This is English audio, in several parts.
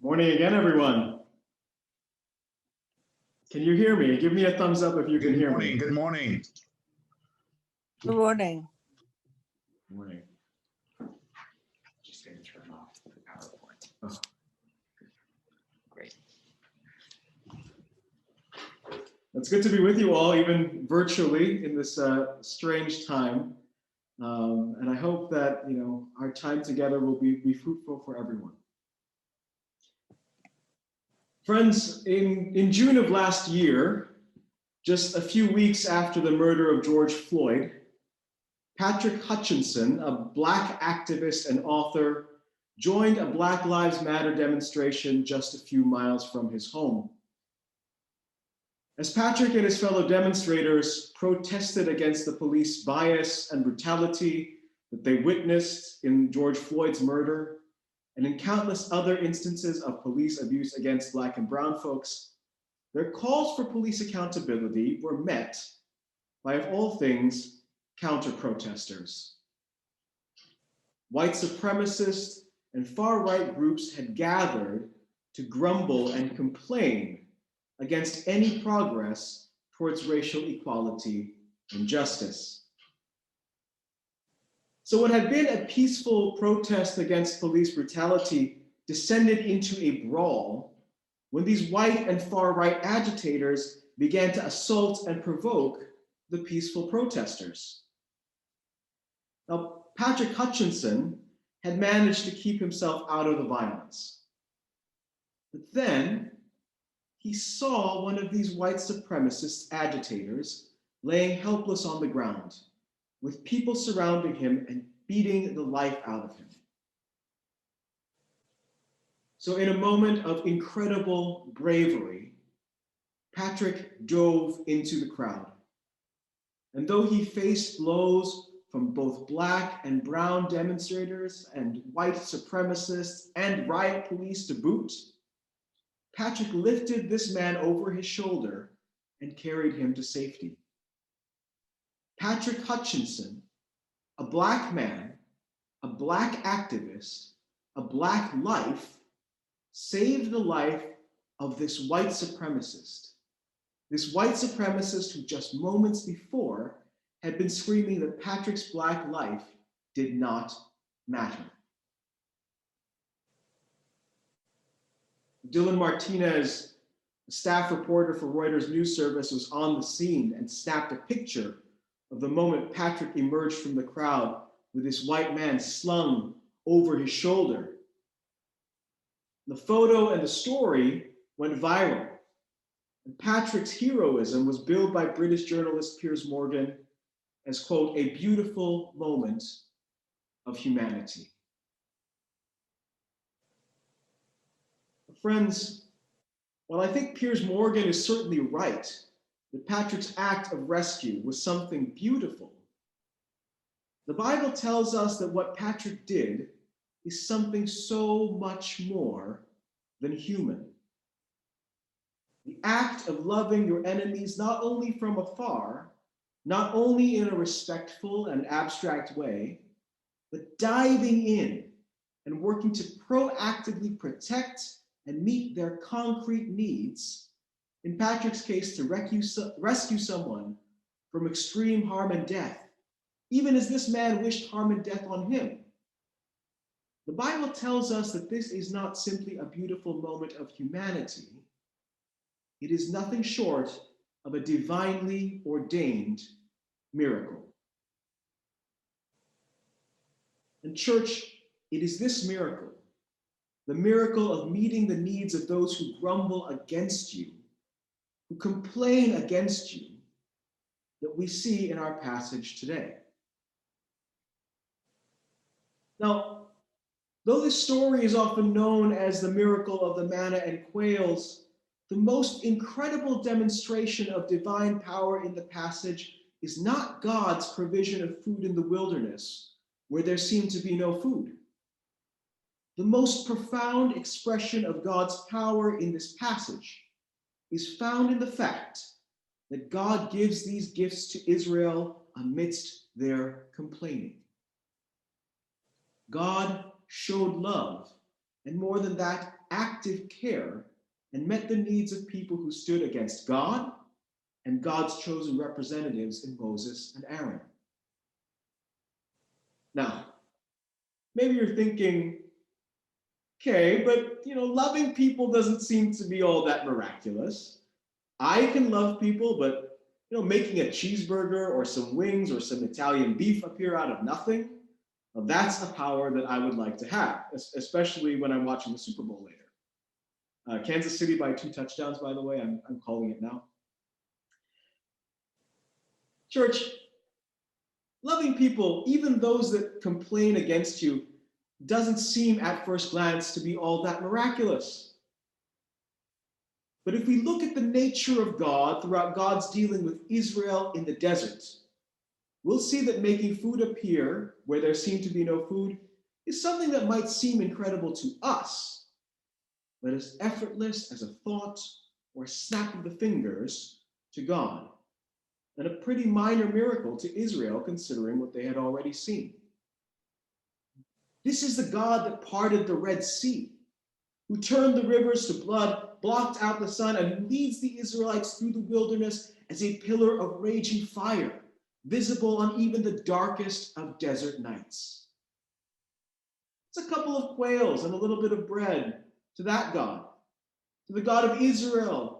Morning again, everyone. Can you hear me? Give me a thumbs up if you can hear me. Good morning. Good morning. Morning. Just going to turn off the PowerPoint. Oh. Great. It's good to be with you all, even virtually, in this strange time. And I hope that our time together will be fruitful for everyone. Friends, in June of last year, just a few weeks after the murder of George Floyd, Patrick Hutchinson, a Black activist and author, joined a Black Lives Matter demonstration just a few miles from his home. As Patrick and his fellow demonstrators protested against the police bias and brutality that they witnessed in George Floyd's murder, and in countless other instances of police abuse against Black and brown folks, their calls for police accountability were met by, of all things, counter-protesters. White supremacist and far-right groups had gathered to grumble and complain against any progress towards racial equality and justice. So what had been a peaceful protest against police brutality descended into a brawl when these white and far-right agitators began to assault and provoke the peaceful protesters. Now, Patrick Hutchinson had managed to keep himself out of the violence. But then he saw one of these white supremacist agitators laying helpless on the ground, with people surrounding him and beating the life out of him. So in a moment of incredible bravery, Patrick dove into the crowd. And though he faced blows from both Black and brown demonstrators and white supremacists and riot police to boot, Patrick lifted this man over his shoulder and carried him to safety. Patrick Hutchinson, a Black man, a Black activist, a Black life, saved the life of this white supremacist who just moments before had been screaming that Patrick's Black life did not matter. Dylan Martinez, a staff reporter for Reuters News Service, was on the scene and snapped a picture of the moment Patrick emerged from the crowd with this white man slung over his shoulder. The photo and the story went viral, and Patrick's heroism was billed by British journalist Piers Morgan as, quote, a beautiful moment of humanity. Friends, while I think Piers Morgan is certainly right that Patrick's act of rescue was something beautiful, the Bible tells us that what Patrick did is something so much more than human. The act of loving your enemies not only from afar, not only in a respectful and abstract way, but diving in and working to proactively protect and meet their concrete needs, in Patrick's case, to rescue someone from extreme harm and death, even as this man wished harm and death on him. The Bible tells us that this is not simply a beautiful moment of humanity. It is nothing short of a divinely ordained miracle. And church, it is this miracle, the miracle of meeting the needs of those who grumble against you, who complain against you, that we see in our passage today. Now, though this story is often known as the miracle of the manna and quails, the most incredible demonstration of divine power in the passage is not God's provision of food in the wilderness, where there seemed to be no food. The most profound expression of God's power in this passage is found in the fact that God gives these gifts to Israel amidst their complaining. God showed love and more than that, active care, and met the needs of people who stood against God and God's chosen representatives in Moses and Aaron. Now, maybe you're thinking, okay, but loving people doesn't seem to be all that miraculous. I can love people, but making a cheeseburger or some wings or some Italian beef appear out of nothing, well, that's a power that I would like to have, especially when I'm watching the Super Bowl later. Kansas City by 2 touchdowns, by the way. I'm calling it now. Church, loving people, even those that complain against you, doesn't seem at first glance to be all that miraculous. But if we look at the nature of God throughout God's dealing with Israel in the desert, we'll see that making food appear where there seemed to be no food is something that might seem incredible to us, but as effortless as a thought or a snap of the fingers to God, and a pretty minor miracle to Israel considering what they had already seen. This is the God that parted the Red Sea, who turned the rivers to blood, blocked out the sun, and who leads the Israelites through the wilderness as a pillar of raging fire, visible on even the darkest of desert nights. It's a couple of quails and a little bit of bread to that God, to the God of Israel,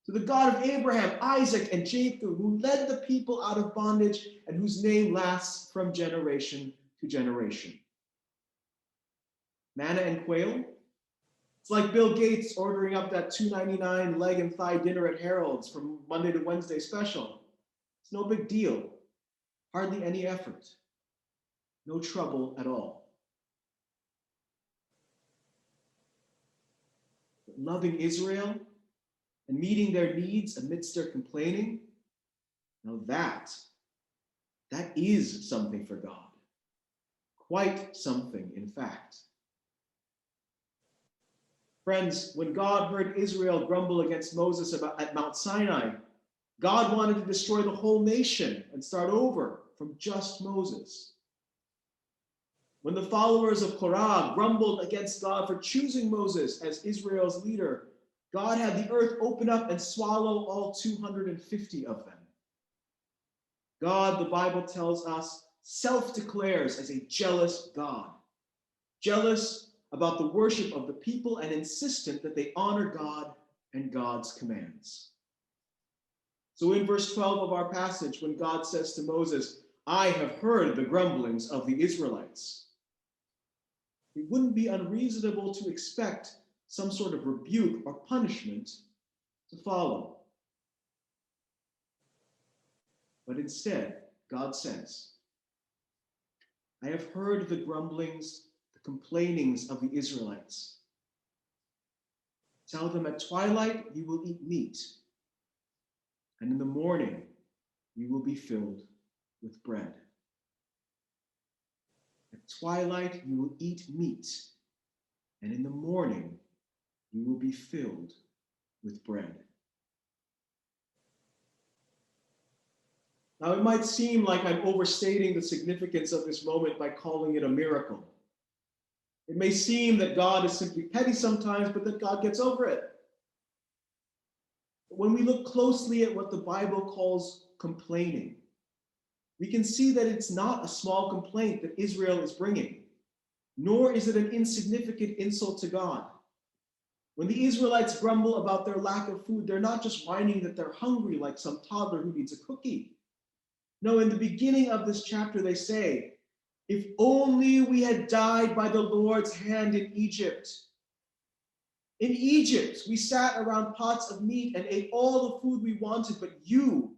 to the God of Abraham, Isaac, and Jacob, who led the people out of bondage and whose name lasts from generation to generation. Manna and quail? It's like Bill Gates ordering up that $2.99 leg and thigh dinner at Harold's from Monday to Wednesday special. It's no big deal. Hardly any effort. No trouble at all. But loving Israel and meeting their needs amidst their complaining, now that is something for God. Quite something, in fact. Friends, when God heard Israel grumble against Moses at Mount Sinai, God wanted to destroy the whole nation and start over from just Moses. When the followers of Korah grumbled against God for choosing Moses as Israel's leader, God had the earth open up and swallow all 250 of them. God, the Bible tells us, self-declares as a jealous God, jealous about the worship of the people and insistent that they honor God and God's commands. So in verse 12 of our passage, when God says to Moses, "I have heard the grumblings of the Israelites," it wouldn't be unreasonable to expect some sort of rebuke or punishment to follow. But instead, God says, "I have heard the grumblings, the complainings of the Israelites. Tell them at twilight you will eat meat, and in the morning you will be filled with bread." At twilight you will eat meat, and in the morning you will be filled with bread. Now, it might seem like I'm overstating the significance of this moment by calling it a miracle. It may seem that God is simply petty sometimes, but that God gets over it. But when we look closely at what the Bible calls complaining, we can see that it's not a small complaint that Israel is bringing, nor is it an insignificant insult to God. When the Israelites grumble about their lack of food, they're not just whining that they're hungry like some toddler who needs a cookie. No, in the beginning of this chapter, they say, "If only we had died by the Lord's hand in Egypt. In Egypt, we sat around pots of meat and ate all the food we wanted, but you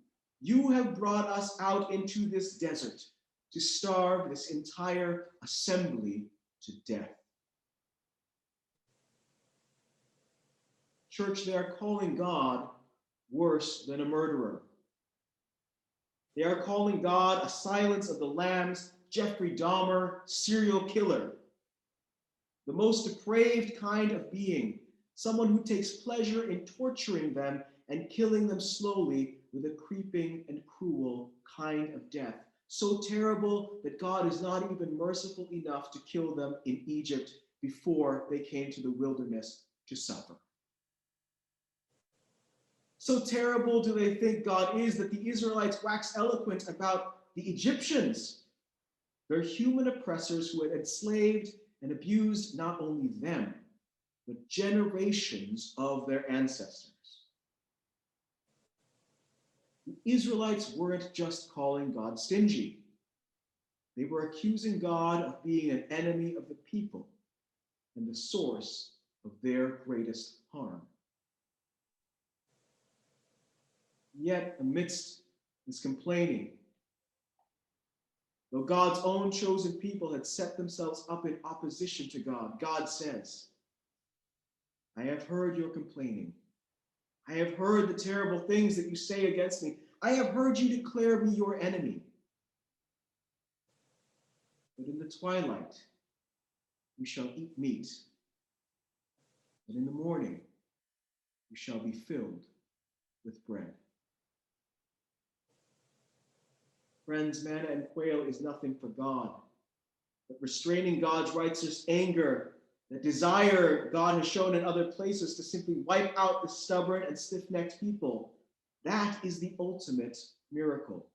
have brought us out into this desert to starve this entire assembly to death." Church, they are calling God worse than a murderer. They are calling God a Silence of the Lambs, Jeffrey Dahmer, serial killer. The most depraved kind of being, someone who takes pleasure in torturing them and killing them slowly with a creeping and cruel kind of death, so terrible that God is not even merciful enough to kill them in Egypt before they came to the wilderness to suffer. So terrible do they think God is that the Israelites wax eloquent about the Egyptians, their human oppressors who had enslaved and abused not only them, but generations of their ancestors. The Israelites weren't just calling God stingy. They were accusing God of being an enemy of the people and the source of their greatest harm. Yet, amidst this complaining, though God's own chosen people had set themselves up in opposition to God, God says, I have heard your complaining. I have heard the terrible things that you say against me. I have heard you declare me your enemy. But in the twilight, you shall eat meat, and in the morning, you shall be filled with bread. Friends, manna and quail is nothing for God, but restraining God's righteous anger, that desire God has shown in other places to simply wipe out the stubborn and stiff-necked people, that is the ultimate miracle.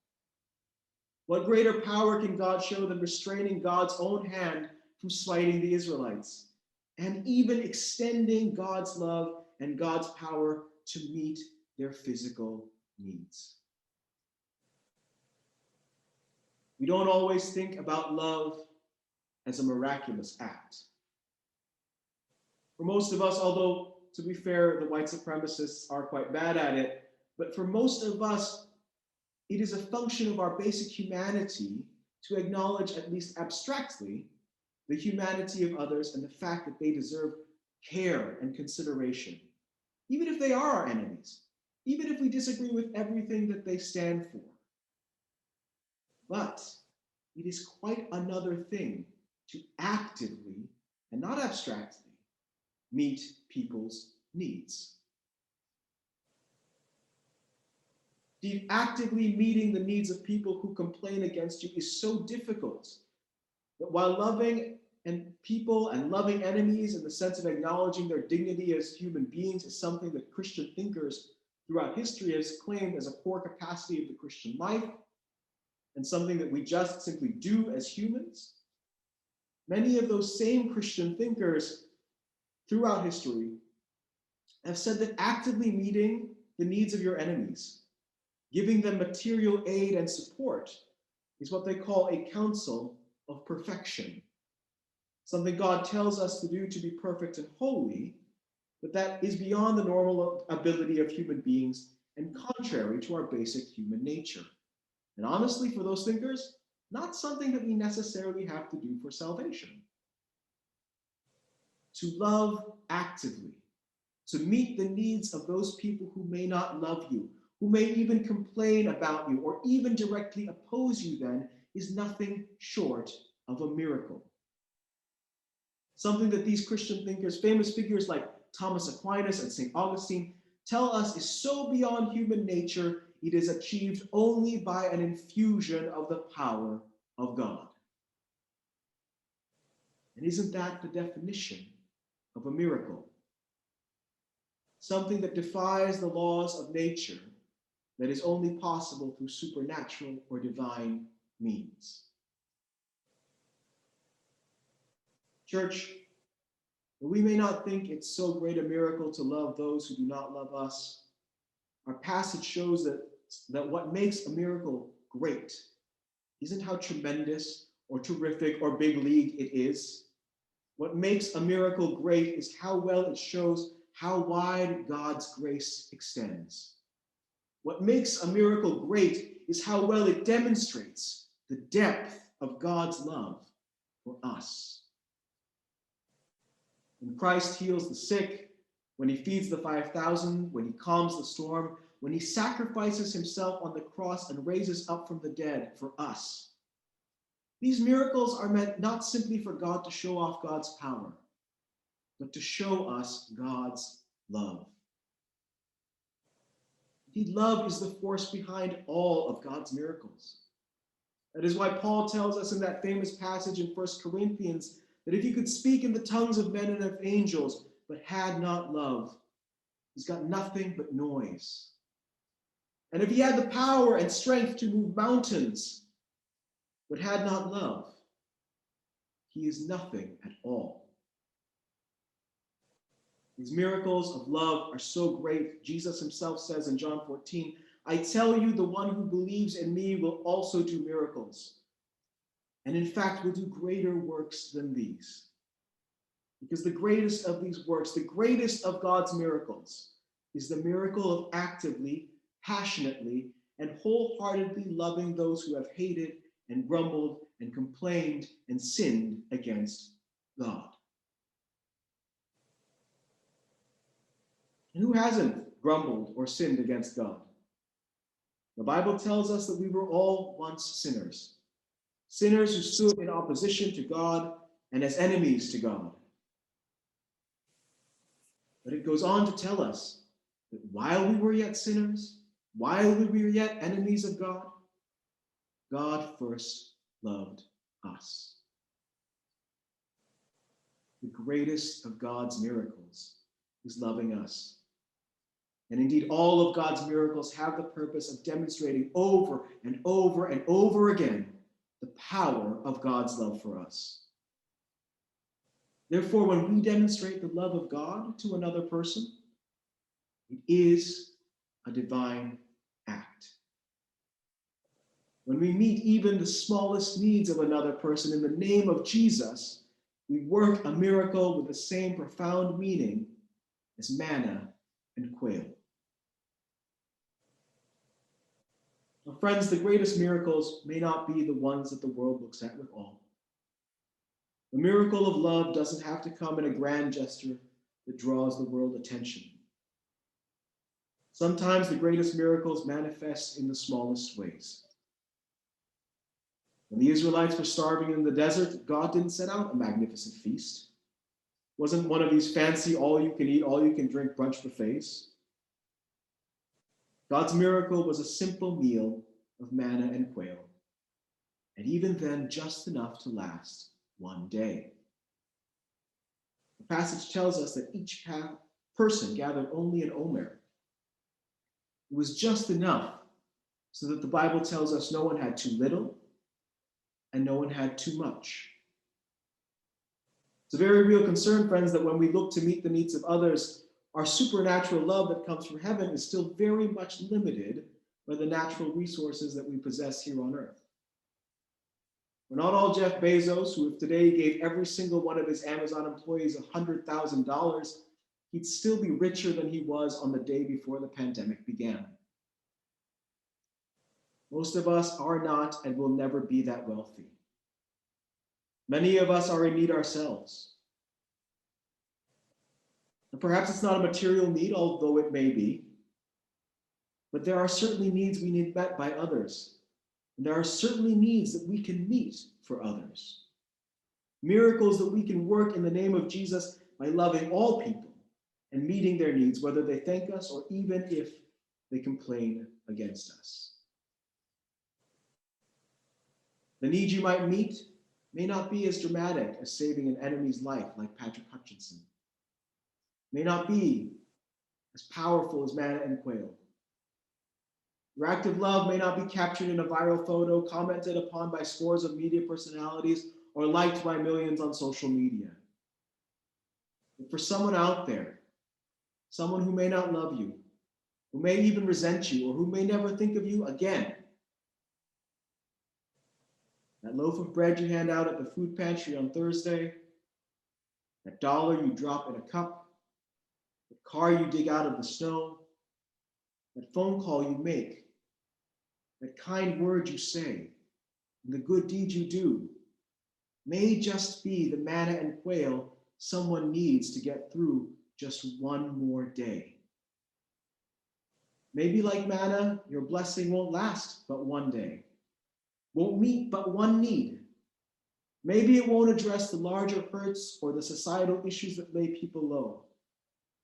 What greater power can God show than restraining God's own hand from smiting the Israelites, and even extending God's love and God's power to meet their physical needs? We don't always think about love as a miraculous act. For most of us, although to be fair, the white supremacists are quite bad at it, but for most of us, it is a function of our basic humanity to acknowledge, at least abstractly, the humanity of others and the fact that they deserve care and consideration, even if they are our enemies, even if we disagree with everything that they stand for. But it is quite another thing to actively, and not abstractly, meet people's needs. Indeed, actively meeting the needs of people who complain against you is so difficult that while loving and people and loving enemies in the sense of acknowledging their dignity as human beings is something that Christian thinkers throughout history has claimed as a core capacity of the Christian life and something that we just simply do as humans, many of those same Christian thinkers throughout history have said that actively meeting the needs of your enemies, giving them material aid and support, is what they call a counsel of perfection. Something God tells us to do to be perfect and holy, but that is beyond the normal ability of human beings and contrary to our basic human nature. And honestly, for those thinkers, not something that we necessarily have to do for salvation. To love actively, to meet the needs of those people who may not love you, who may even complain about you or even directly oppose you, then, is nothing short of a miracle. Something that these Christian thinkers, famous figures like Thomas Aquinas and St. Augustine, tell us is so beyond human nature, it is achieved only by an infusion of the power of God. And isn't that the definition of a miracle? Something that defies the laws of nature, that is only possible through supernatural or divine means. Church, we may not think it's so great a miracle to love those who do not love us. Our passage shows that what makes a miracle great isn't how tremendous or terrific or big league it is. What makes a miracle great is how well it shows how wide God's grace extends. What makes a miracle great is how well it demonstrates the depth of God's love for us. When Christ heals the sick, when he feeds the 5,000, when he calms the storm, when he sacrifices himself on the cross and raises up from the dead for us, these miracles are meant not simply for God to show off God's power, but to show us God's love. Indeed, love is the force behind all of God's miracles. That is why Paul tells us in that famous passage in 1 Corinthians that if he could speak in the tongues of men and of angels, but had not love, he's got nothing but noise. And if he had the power and strength to move mountains, but had not love, he is nothing at all. These miracles of love are so great. Jesus himself says in John 14, I tell you, the one who believes in me will also do miracles, and in fact will do greater works than these. Because the greatest of these works, the greatest of God's miracles, is the miracle of actively, passionately, and wholeheartedly loving those who have hated and grumbled and complained and sinned against God. And who hasn't grumbled or sinned against God? The Bible tells us that we were all once sinners, sinners who stood in opposition to God and as enemies to God. But it goes on to tell us that while we were yet sinners, while we were yet enemies of God, God first loved us. The greatest of God's miracles is loving us. And indeed, all of God's miracles have the purpose of demonstrating over and over and over again the power of God's love for us. Therefore, when we demonstrate the love of God to another person, it is a divine act. When we meet even the smallest needs of another person in the name of Jesus, we work a miracle with the same profound meaning as manna and quail. Now, friends, the greatest miracles may not be the ones that the world looks at with awe. The miracle of love doesn't have to come in a grand gesture that draws the world attention. Sometimes the greatest miracles manifest in the smallest ways. When the Israelites were starving in the desert, God didn't set out a magnificent feast. It wasn't one of these fancy all-you-can-eat, all-you-can-drink brunch buffets. God's miracle was a simple meal of manna and quail, and even then just enough to last one day. The passage tells us that each person gathered only an omer. It was just enough so that the Bible tells us no one had too little and no one had too much. It's a very real concern, friends, that when we look to meet the needs of others, our supernatural love that comes from heaven is still very much limited by the natural resources that we possess here on earth. We're not all Jeff Bezos, who if today gave every single one of his Amazon employees $100,000, he'd still be richer than he was on the day before the pandemic began. Most of us are not and will never be that wealthy. Many of us are in need ourselves. And perhaps it's not a material need, although it may be. But there are certainly needs we need met by others. And there are certainly needs that we can meet for others. Miracles that we can work in the name of Jesus by loving all people and meeting their needs, whether they thank us or even if they complain against us. The need you might meet may not be as dramatic as saving an enemy's life like Patrick Hutchinson. May not be as powerful as manna and quail. Your act of love may not be captured in a viral photo, commented upon by scores of media personalities, or liked by millions on social media. But for someone out there, someone who may not love you, who may even resent you, or who may never think of you again, that loaf of bread you hand out at the food pantry on Thursday, that dollar you drop in a cup, the car you dig out of the snow, that phone call you make, that kind word you say, and the good deed you do may just be the manna and quail someone needs to get through just one more day. Maybe like manna, your blessing won't last but one day, won't meet but one need. Maybe it won't address the larger hurts or the societal issues that lay people low,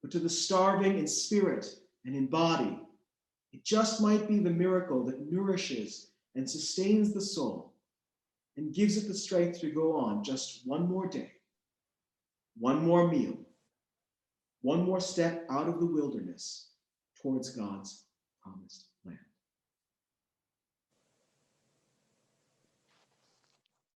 but to the starving in spirit and in body, it just might be the miracle that nourishes and sustains the soul and gives it the strength to go on just one more day one more meal, one more step out of the wilderness towards God's promised